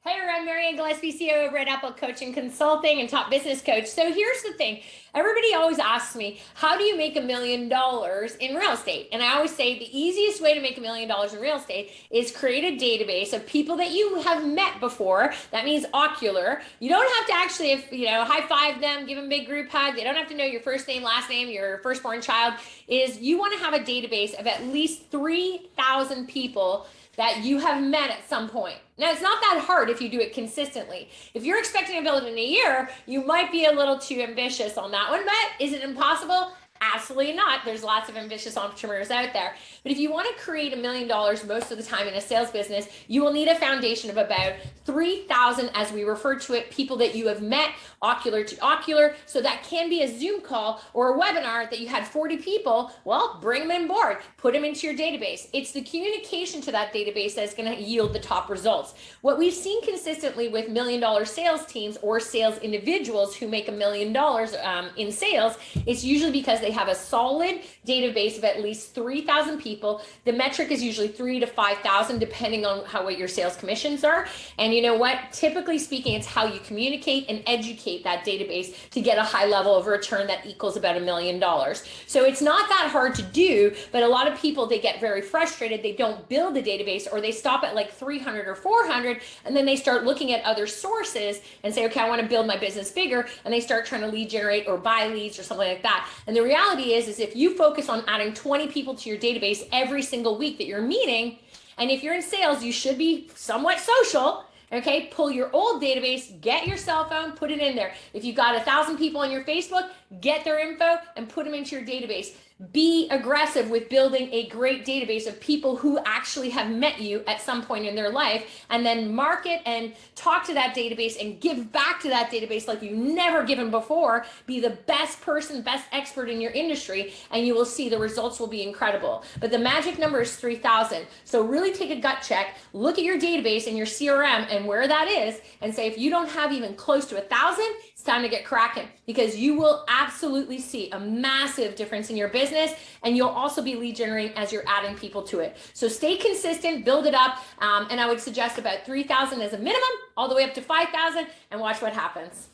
Hey, I'm Mary-Anne Gillespie, CEO over at Apple Coaching Consulting and top business coach. So here's the thing. Everybody always asks me, how do you make $1 million in real estate? And I always say the easiest way to make $1 million in real estate is create a database of people that you have met before. That means ocular. You don't have to actually, high five them, give them a big group hug. They don't have to know your first name, last name, your firstborn child. You want to have a database of at least 3,000 people that you have met at some point. Now, it's not that hard if you do it consistently. If you're expecting to build it in a year, you might be a little too ambitious on that one, but is it impossible? Absolutely not. There's lots of ambitious entrepreneurs out there. But if you want to create $1 million most of the time in a sales business, you will need a foundation of about 3,000, as we refer to it, people that you have met ocular to ocular. So that can be a Zoom call or a webinar that you had 40 people. Well, bring them on board, put them into your database. It's the communication to that database that's going to yield the top results. What we've seen consistently with $1 million sales teams or sales individuals who make $1 million in sales is usually because they have a solid database of at least 3,000 people. The metric is usually 3,000 to 5,000, depending on what your sales commissions are. And you know what? Typically speaking, it's how you communicate and educate that database to get a high level of return that equals about $1 million. So it's not that hard to do, but a lot of people, they get very frustrated. They don't build a database, or they stop at like 300 or 400, and then they start looking at other sources and say, okay, I want to build my business bigger, and they start trying to lead generate or buy leads or something like that. And the reality is if you focus on adding 20 people to your database every single week that you're meeting, and if you're in sales, you should be somewhat social. Okay, pull your old database, get your cell phone, put it in there. If you've got 1,000 people on your Facebook, get their info and put them into your database. Be aggressive with building a great database of people who actually have met you at some point in their life, and then market and talk to that database and give back to that database like you've never given before. Be the best person, best expert in your industry, and you will see the results will be incredible. But the magic number is 3,000. So really take a gut check, look at your database and your CRM and where that is, and say, if you don't have even close to 1,000, it's time to get cracking, because you will absolutely see a massive difference in your business, and you'll also be lead generating as you're adding people to it. So stay consistent, build it up, and I would suggest about 3,000 as a minimum, all the way up to 5,000, and watch what happens.